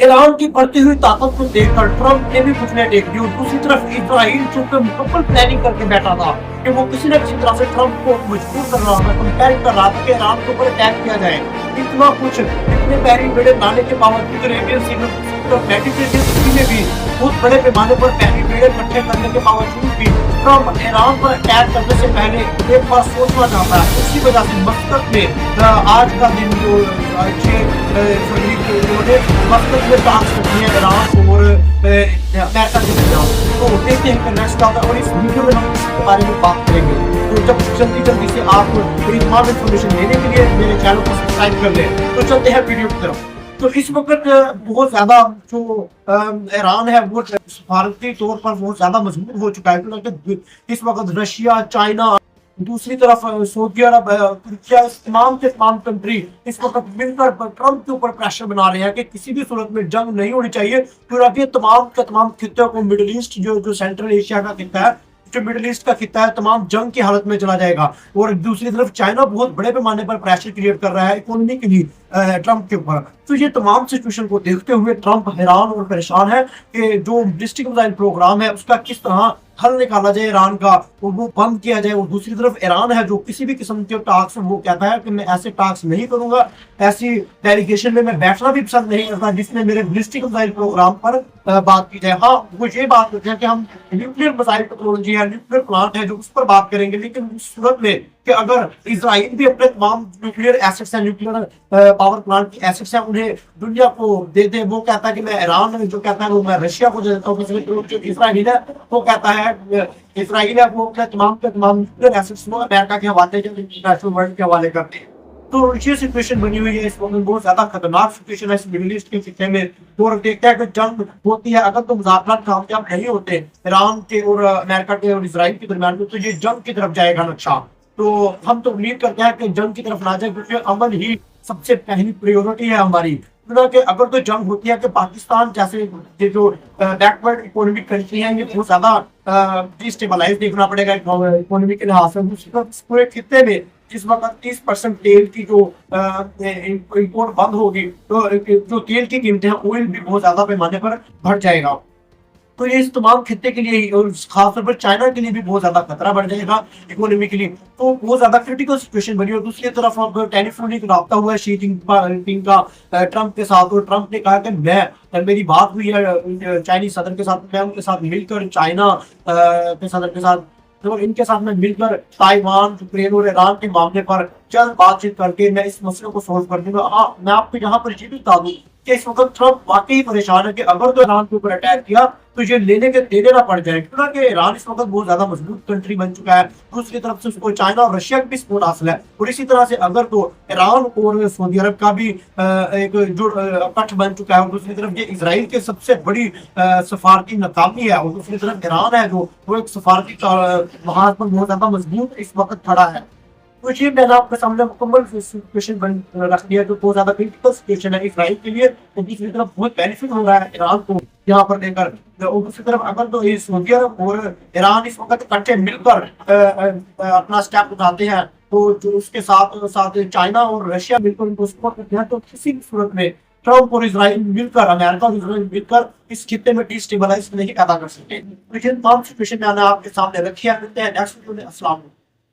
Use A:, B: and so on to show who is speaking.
A: Iran की बढ़ती हुई ताकत को देखकर ट्रंप ने भी घुटने टेक दी और दूसरी तरफ इजराइल चूंकि मुकम्मल प्लानिंग करके बैठा था कि वो किसी न किसी तरह से ट्रंप को मजबूर कर रहा था, कंपेयर कर रहा था कि ईरान के ऊपर अटैक किया जाए। इतना कुछ इतने बैरिकेड लाने के बावजूद अरेबियन सी में मेडिटेरेनियन सी में भी बहुत बड़े पैमाने पर बैरिकेड इकट्ठे करने के बावजूद भी ट्रंप ईरान पर अटैक करने से पहले एक बार सोचना चाहता है। उसी वजह से मस्कत में आज का दिन जो 6 फरवरी को उन्होंने मस्कत में टॉक्स रखी है ईरान और अमेरिका के खिलाफ। तो देखते हैं कि नेक्स्ट क्या होता है और इस वीडियो में हम इसके बारे में बात करेंगे। तो जब जल्दी से आप मेरी तमाम इन्फॉर्मेशन लेने के लिए मेरे चैनल को सब्सक्राइब कर लें। तो चलते हैं वीडियो की तरफ। तो इस वक्त बहुत ज्यादा जो ईरान है वो सफारती तौर पर बहुत ज्यादा मजबूत हो चुका है, क्योंकि इस वक्त रशिया, चाइना, दूसरी तरफ सऊदी अरब, तुर्किया, तमाम के तमाम कंट्री इस वक्त मिलकर ट्रंप के ऊपर प्रेशर बना रहे हैं कि किसी भी सूरत में जंग नहीं होनी चाहिए, क्योंकि तमाम के तमाम खित्ते को मिडिल ईस्ट जो सेंट्रल एशिया का खिता है, जो मिडिल ईस्ट का खिता है, तमाम जंग की हालत में चला जाएगा। और दूसरी तरफ चाइना बहुत बड़े पैमाने पर प्रेशर क्रिएट कर रहा है इकोनॉमी के लिए ट्रंप के ऊपर। तो ये तमाम सिचुएशन को देखते हुए ट्रंप हैरान और परेशान है कि जो बैलिस्टिक मिसाइल प्रोग्राम है उसका किस तरह हल निकाला जाए ईरान का और वो बंद किया जाए। और दूसरी तरफ ईरान है जो किसी भी किस्म के टास्क वो कहता है कि मैं ऐसे टास्क नहीं करूंगा, ऐसी डेलीगेशन में मैं बैठना भी पसंद नहीं करता जिसमें मेरे बैलिस्टिक मिसाइल प्रोग्राम पर बात की जाए। हाँ, वो ये बात करते हैं कि हम न्यूक्लियर मिसाइल टेक्नोलॉजी है, न्यूक्लियर प्लांट है जो उस पर बात करेंगे, लेकिन उस सूरत में कि अगर इजराइल भी अपने तमाम न्यूक्लियर एसेट्स हैं, न्यूक्लियर पावर प्लांट की एसेट्स हैं, उन्हें दुनिया को दे दे। वो कहता है कि मैं ईरान जो कहता है वो मैं रशिया को दे देता हूँ। जो इसराइल है वो कहता है इसराइल है वो अपने तमाम के तमाम न्यूक्लियर एसेट्स को अमेरिका के हवाले इंटरनेशनल वर्ल्ड के हवाले करते हैं। तो ये सिचुएशन बनी हुई है इस वक्त, बहुत ज्यादा खतरनाक सिचुएशन है इस मिडिल ईस्ट के खिते में। और देखता है कि जंग होती है, अगर तो मुज़ाकरात कामयाब नहीं होते ईरान के और अमेरिका के और इसराइल के दरमियान में, तो ये जंग की तरफ जाएगा नक्शा। तो हम तो उम्मीद करते हैं कि जंग की तरफ ना जाए, क्योंकि अमन ही सबसे पहली प्रायोरिटी है हमारी। कि अगर तो जंग होती है कि पाकिस्तान जैसे ये जो बैकवर्ड इकोनॉमिक कंट्री है ये बहुत ज्यादा डिस्टेबलाइज देखना पड़ेगा इकोनॉमी के लिहाज से। पूरे खिते में इस वक्त 30% तेल की जो इंपोर्ट बंद होगी, तो जो तेल की कीमतें हैं ऑयल भी बहुत ज्यादा पैमाने पर बढ़ जाएगा। तो ये इस तमाम खिते के लिए और खासतौर पर चाइना के लिए भी बहुत ज्यादा खतरा बढ़ जाएगा इकोनॉमी के लिए। तो बहुत ज्यादा क्रिटिकल सिचुएशन बनी। और दूसरी तरफ टेलीफोनिक रब्ता हुआ है शी जिनपिंग का ट्रंप के साथ, और ट्रंप ने कहा कि मेरी बात हुई है चाइनीज सदर के साथ, मैं उनके साथ मिलकर चाइना के सदर के साथ, तो इनके साथ में मिलकर ताइवान, यूक्रेन और ईरान के मामले पर जल्द बातचीत करके मैं इस मसले को सोल्व कर दूंगा। मैं आपको यहाँ पर ये भी बता दूं कि इस वक्त ट्रंप वाकई परेशान है कि अगर तो ईरान के ऊपर अटैक किया तो ये लेने के देने ना पड़ जाए, क्योंकि ईरान इस वक्त बहुत ज्यादा मजबूत कंट्री बन चुका है। दूसरी तरफ से उसको चाइना और रशिया की भी सपोर्ट हासिल है। और इसी तरह से अगर तो ईरान और सऊदी अरब का भी एक जो पक्ष बन चुका है, और दूसरी तरफ ये इसराइल की सबसे बड़ी सफारती नाकामी है, और दूसरी तरफ ईरान है जो वो एक सफारती वहां पर बहुत ज्यादा मजबूत इस वक्त खड़ा है। तो ये मैंने आपके सामने मुकम्मल सिचुएशन रख दिया जो बहुत ज्यादा क्रिटिकल सिचुएशन है इसराइल के लिए। तो दूसरी तरफ बहुत बेनिफिट हो रहा है ईरान को यहाँ पर लेकर। और दूसरी तरफ अगर तो ये सऊदी अरब और ईरान इस वक्त इकट्ठे मिलकर अपना स्टेप उठाते हैं, तो जो उसके साथ साथ चाइना और रशिया मिलकर उनको सपोर्ट करते हैं, तो किसी भी सूरत में ट्रंप और इसराइल मिलकर, अमेरिका और इसराइल मिलकर इस खिते में डिस्टेबलाइज नहीं पैदा कर सकते। तो ये तमाम सिचुएशन मैंने आपके सामने रखी है। मिलते हैं नेक्स्ट वीडियो में। अस्सलाम वालेकुम।